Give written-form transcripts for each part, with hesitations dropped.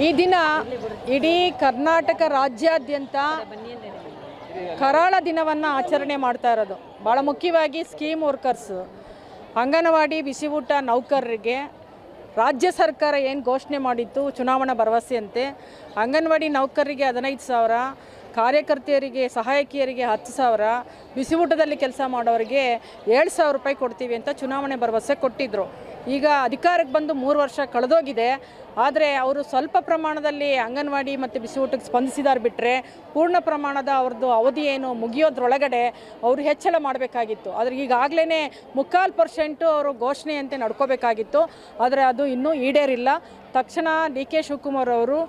ಈ ದಿನ ಇಡೀ ಕರ್ನಾಟಕ ರಾಜ್ಯಾದ್ಯಂತ ಕರಾಳ ದಿನವನ್ನು ಆಚರಣೆ ಮಾಡ್ತಾ ಇರೋದು. ಭಾಳ ಮುಖ್ಯವಾಗಿ ಸ್ಕೀಮ್ ವರ್ಕರ್ಸ್, ಅಂಗನವಾಡಿ ಬಿಸಿ ಊಟ ನೌಕರರಿಗೆ ರಾಜ್ಯ ಸರ್ಕಾರ ಏನು ಘೋಷಣೆ ಮಾಡಿತ್ತು ಚುನಾವಣಾ ಭರವಸೆಯಂತೆ ಅಂಗನವಾಡಿ ನೌಕರರಿಗೆ 15,000, ಕಾರ್ಯಕರ್ತೆಯರಿಗೆ ಸಹಾಯಕಿಯರಿಗೆ 10,000, ಬಿಸಿ ಊಟದಲ್ಲಿ ಕೆಲಸ ಮಾಡೋರಿಗೆ 7,000 ರೂಪಾಯಿ ಕೊಡ್ತೀವಿ ಅಂತ ಚುನಾವಣೆ ಭರವಸೆ ಕೊಟ್ಟಿದ್ದರು. ಈಗ ಅಧಿಕಾರಕ್ಕೆ ಬಂದು 3 ವರ್ಷ ಕಳೆದೋಗಿದೆ. ಆದರೆ ಅವರು ಸ್ವಲ್ಪ ಪ್ರಮಾಣದಲ್ಲಿ ಅಂಗನವಾಡಿ ಮತ್ತು ಬಿಸಿ ಊಟಕ್ಕೆ ಸ್ಪಂದಿಸಿದಾರೆ ಬಿಟ್ಟರೆ ಪೂರ್ಣ ಪ್ರಮಾಣದ ಅವ್ರದ್ದು ಅವಧಿ ಏನು ಮುಗಿಯೋದ್ರೊಳಗಡೆ ಅವರು ಹೆಚ್ಚಳ ಮಾಡಬೇಕಾಗಿತ್ತು. ಆದರೆ ಈಗಾಗಲೇ 3/4% ಅವರು ಘೋಷಣೆಯಂತೆ ನಡ್ಕೋಬೇಕಾಗಿತ್ತು. ಆದರೆ ಅದು ಇನ್ನೂ ಈಡೇರಿಲ್ಲ. ತಕ್ಷಣ ಡಿ.ಕೆ. ಶಿವಕುಮಾರ್ ಅವರು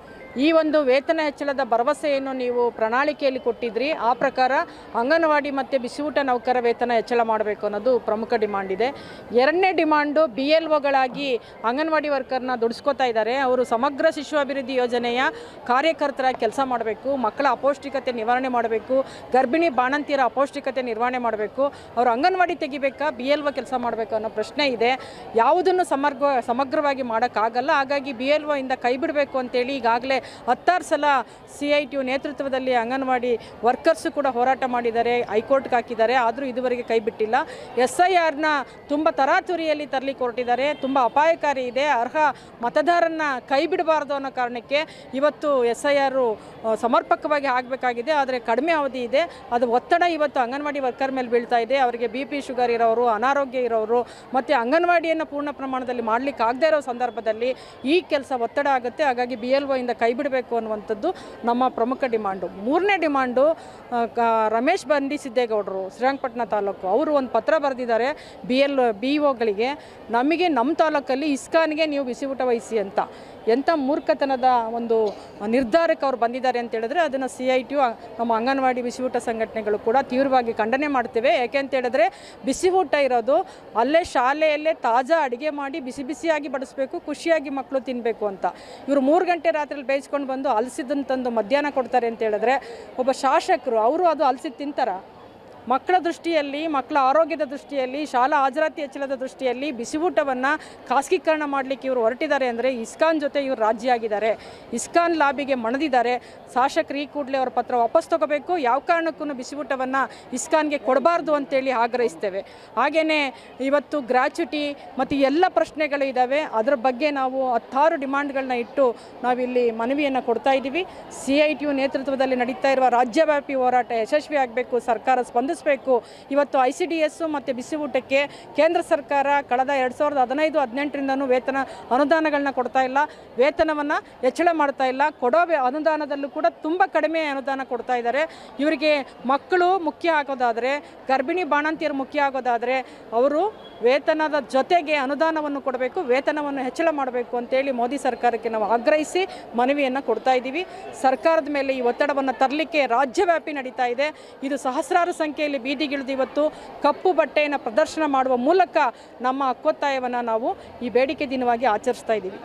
ಈ ಒಂದು ವೇತನ ಹೆಚ್ಚಳದ ಭರವಸೆಯನ್ನು ನೀವು ಪ್ರಣಾಳಿಕೆಯಲ್ಲಿ ಕೊಟ್ಟಿದ್ರಿ, ಆ ಪ್ರಕಾರ ಅಂಗನವಾಡಿ ಮತ್ತು ಬಿಸಿ ಊಟ ನೌಕರ ವೇತನ ಹೆಚ್ಚಳ ಮಾಡಬೇಕು ಅನ್ನೋದು ಪ್ರಮುಖ ಡಿಮಾಂಡ್ ಇದೆ. ಎರಡನೇ ಡಿಮಾಂಡು BLOಗಳಾಗಿ ಅಂಗನವಾಡಿ ವರ್ಕರ್ನ ದುಡಿಸ್ಕೋತಾ ಇದ್ದಾರೆ. ಅವರು ಸಮಗ್ರ ಶಿಶು ಅಭಿವೃದ್ಧಿ ಯೋಜನೆಯ ಕಾರ್ಯಕರ್ತರಾಗಿ ಕೆಲಸ ಮಾಡಬೇಕು, ಮಕ್ಕಳ ಅಪೌಷ್ಟಿಕತೆ ನಿವಾರಣೆ ಮಾಡಬೇಕು, ಗರ್ಭಿಣಿ ಬಾಣಂತಿಯರ ಅಪೌಷ್ಟಿಕತೆ ನಿರ್ವಹಣೆ ಮಾಡಬೇಕು. ಅವರು ಅಂಗನವಾಡಿ ತೆಗಿಬೇಕಾ BLO ಕೆಲಸ ಮಾಡಬೇಕು ಅನ್ನೋ ಪ್ರಶ್ನೆ ಇದೆ. ಯಾವುದನ್ನು ಸಮಗ್ರವಾಗಿ ಮಾಡೋಕ್ಕಾಗಲ್ಲ. ಹಾಗಾಗಿ BLO ಇಂದ ಕೈ ಬಿಡಬೇಕು ಅಂತೇಳಿ ಈಗಾಗಲೇ 16 ಸಲ CITU ನೇತೃತ್ವದಲ್ಲಿ ಅಂಗನವಾಡಿ ವರ್ಕರ್ಸು ಕೂಡ ಹೋರಾಟ ಮಾಡಿದ್ದಾರೆ, ಹೈಕೋರ್ಟ್ಗೆ ಹಾಕಿದ್ದಾರೆ. ಆದರೂ ಇದುವರೆಗೆ ಕೈ ಬಿಟ್ಟಿಲ್ಲ. SIRನ ತುಂಬ ತರಾತುರಿಯಲ್ಲಿ ತರಲಿಕ್ಕೆ ಹೊರಟಿದ್ದಾರೆ, ತುಂಬ ಅಪಾಯಕಾರಿ ಇದೆ. ಅರ್ಹ ಮತದಾರನ್ನ ಕೈ ಬಿಡಬಾರ್ದು ಅನ್ನೋ ಕಾರಣಕ್ಕೆ ಇವತ್ತು SIR ಸಮರ್ಪಕವಾಗಿ ಆಗಬೇಕಾಗಿದೆ. ಆದರೆ ಕಡಿಮೆ ಅವಧಿ ಇದೆ. ಅದು ಒತ್ತಡ ಇವತ್ತು ಅಂಗನವಾಡಿ ವರ್ಕರ್ ಮೇಲೆ ಬೀಳ್ತಾ ಇದೆ. ಅವರಿಗೆ BP ಶುಗರ್ ಇರೋರು, ಅನಾರೋಗ್ಯ ಇರೋರು ಮತ್ತು ಅಂಗನವಾಡಿಯನ್ನು ಪೂರ್ಣ ಪ್ರಮಾಣದಲ್ಲಿ ಮಾಡಲಿಕ್ಕೆ ಆಗದೇ ಇರೋ ಸಂದರ್ಭದಲ್ಲಿ ಈ ಕೆಲಸ ಒತ್ತಡ ಆಗುತ್ತೆ. ಹಾಗಾಗಿ BLO ಇಂದ ಕೈ ಬಿಡಬೇಕು ಅನ್ನುವಂಥದ್ದು ನಮ್ಮ ಪ್ರಮುಖ ಡಿಮಾಂಡು. ಮೂರನೇ ಡಿಮಾಂಡು, ರಮೇಶ್ ಬಂಡಿಸಿದ್ದೇಗೌಡರು ಶ್ರೀರಂಗಪಟ್ಟಣ ತಾಲೂಕು, ಅವರು ಒಂದು ಪತ್ರ ಬರೆದಿದ್ದಾರೆ BOಗಳಿಗೆ, ನಮಗೆ ನಮ್ಮ ತಾಲೂಕಲ್ಲಿ ಇಸ್ಕಾನ್ಗೆ ನೀವು ಬಿಸಿ ಊಟ ವಹಿಸಿ ಅಂತ. ಎಂಥ ಮೂರ್ಖತನದ ಒಂದು ನಿರ್ಧಾರಕ್ಕೆ ಅವ್ರು ಬಂದಿದ್ದಾರೆ ಅಂತ ಹೇಳಿದ್ರೆ ಅದನ್ನು CITU ನಮ್ಮ ಅಂಗನವಾಡಿ ಬಿಸಿ ಊಟ ಸಂಘಟನೆಗಳು ಕೂಡ ತೀವ್ರವಾಗಿ ಖಂಡನೆ ಮಾಡ್ತೇವೆ. ಯಾಕೆ ಅಂತ ಹೇಳಿದ್ರೆ ಬಿಸಿ ಊಟ ಇರೋದು ಅಲ್ಲೇ ಶಾಲೆಯಲ್ಲೇ ತಾಜಾ ಅಡುಗೆ ಮಾಡಿ ಬಿಸಿ ಬಿಸಿಯಾಗಿ ಬಡಿಸ್ಬೇಕು, ಖುಷಿಯಾಗಿ ಮಕ್ಕಳು ತಿನ್ನಬೇಕು ಅಂತ. ಇವರು 3 ಗಂಟೆ ರಾತ್ರಿಯಲ್ಲಿ ಬೇಯಿಸ್ಕೊಂಡು ಬಂದು ಹಲಸಿದ್ದನ್ನು ತಂದು ಮಧ್ಯಾಹ್ನ ಕೊಡ್ತಾರೆ ಅಂತ ಹೇಳಿದ್ರೆ ಒಬ್ಬ ಶಾಸಕರು ಅವರು ಅದು ಹಲಸಿದ್ದು ತಿಂತಾರ? ಮಕ್ಕಳ ದೃಷ್ಟಿಯಲ್ಲಿ, ಮಕ್ಕಳ ಆರೋಗ್ಯದ ದೃಷ್ಟಿಯಲ್ಲಿ, ಶಾಲಾ ಹಾಜರಾತಿ ಹೆಚ್ಚಳದ ದೃಷ್ಟಿಯಲ್ಲಿ ಬಿಸಿ ಊಟವನ್ನು ಖಾಸಗೀಕರಣ ಮಾಡಲಿಕ್ಕೆ ಇವರು ಹೊರಟಿದ್ದಾರೆ ಅಂದರೆ ಇಸ್ಕಾನ್ ಜೊತೆ ಇವರು ರಾಜಿ ಆಗಿದ್ದಾರೆ, ಇಸ್ಕಾನ್ ಲಾಬಿಗೆ ಮಣಿದಿದ್ದಾರೆ. ಶಾಸಕರು ಈ ಕೂಡಲೇ ಅವರ ಪತ್ರ ವಾಪಸ್ ತಗೋಬೇಕು. ಯಾವ ಕಾರಣಕ್ಕೂ ಬಿಸಿ ಊಟವನ್ನು ಇಸ್ಕಾನ್ಗೆ ಕೊಡಬಾರ್ದು ಅಂತೇಳಿ ಆಗ್ರಹಿಸ್ತೇವೆ. ಹಾಗೆಯೇ ಇವತ್ತು ಗ್ರ್ಯಾಚ್ಯುಟಿ ಮತ್ತು ಎಲ್ಲ ಪ್ರಶ್ನೆಗಳು ಇದ್ದಾವೆ. ಅದರ ಬಗ್ಗೆ ನಾವು 16 ಡಿಮಾಂಡ್ಗಳನ್ನ ಇಟ್ಟು ನಾವಿಲ್ಲಿ ಮನವಿಯನ್ನು ಕೊಡ್ತಾ ಇದ್ದೀವಿ. CITU ನೇತೃತ್ವದಲ್ಲಿ ನಡೀತಾ ಇರುವ ರಾಜ್ಯವ್ಯಾಪಿ ಹೋರಾಟ ಯಶಸ್ವಿ ಆಗಬೇಕು, ಸರ್ಕಾರ ಸ್ಪಂದಿಸಬೇಕು. ಇವತ್ತು ICDS ಮತ್ತು ಬಿಸಿ ಊಟಕ್ಕೆ ಕೇಂದ್ರ ಸರ್ಕಾರ ಕಳೆದ 2015-18ರಿಂದನೂ ವೇತನ ಅನುದಾನಗಳನ್ನ ಕೊಡ್ತಾ ಇಲ್ಲ, ವೇತನವನ್ನು ಹೆಚ್ಚಳ ಮಾಡ್ತಾ ಇಲ್ಲ. ಕೊಡೋ ಅನುದಾನದಲ್ಲೂ ಕೂಡ ತುಂಬ ಕಡಿಮೆ ಅನುದಾನ ಕೊಡ್ತಾ ಇದ್ದಾರೆ. ಇವರಿಗೆ ಮಕ್ಕಳು ಮುಖ್ಯ ಆಗೋದಾದರೆ, ಗರ್ಭಿಣಿ ಬಾಣಂತಿಯರು ಮುಖ್ಯ ಆಗೋದಾದರೆ ಅವರು ವೇತನದ ಜೊತೆಗೆ ಅನುದಾನವನ್ನು ಕೊಡಬೇಕು, ವೇತನವನ್ನು ಹೆಚ್ಚಳ ಮಾಡಬೇಕು ಅಂತೇಳಿ ಮೋದಿ ಸರ್ಕಾರಕ್ಕೆ ನಾವು ಆಗ್ರಹಿಸಿ ಮನವಿಯನ್ನು ಕೊಡ್ತಾ ಇದ್ದೀವಿ. ಸರ್ಕಾರದ ಮೇಲೆ ಈ ಒತ್ತಡವನ್ನು ತರಲಿಕ್ಕೆ ರಾಜ್ಯವ್ಯಾಪಿ ನಡೀತಾ ಇದೆ. ಇದು ಸಹಸ್ರಾರು ಸಂಖ್ಯೆಯಲ್ಲಿ ಬೀದಿಗಿಳಿದು ಇವತ್ತು ಕಪ್ಪು ಬಟ್ಟೆಯನ್ನು ಪ್ರದರ್ಶನ ಮಾಡುವ ಮೂಲಕ ನಮ್ಮ ಹಕ್ಕೊತ್ತಾಯವನ್ನು ನಾವು ಈ ಬೇಡಿಕೆ ದಿನವಾಗಿ ಆಚರಿಸ್ತಾ ಇದ್ದೀವಿ.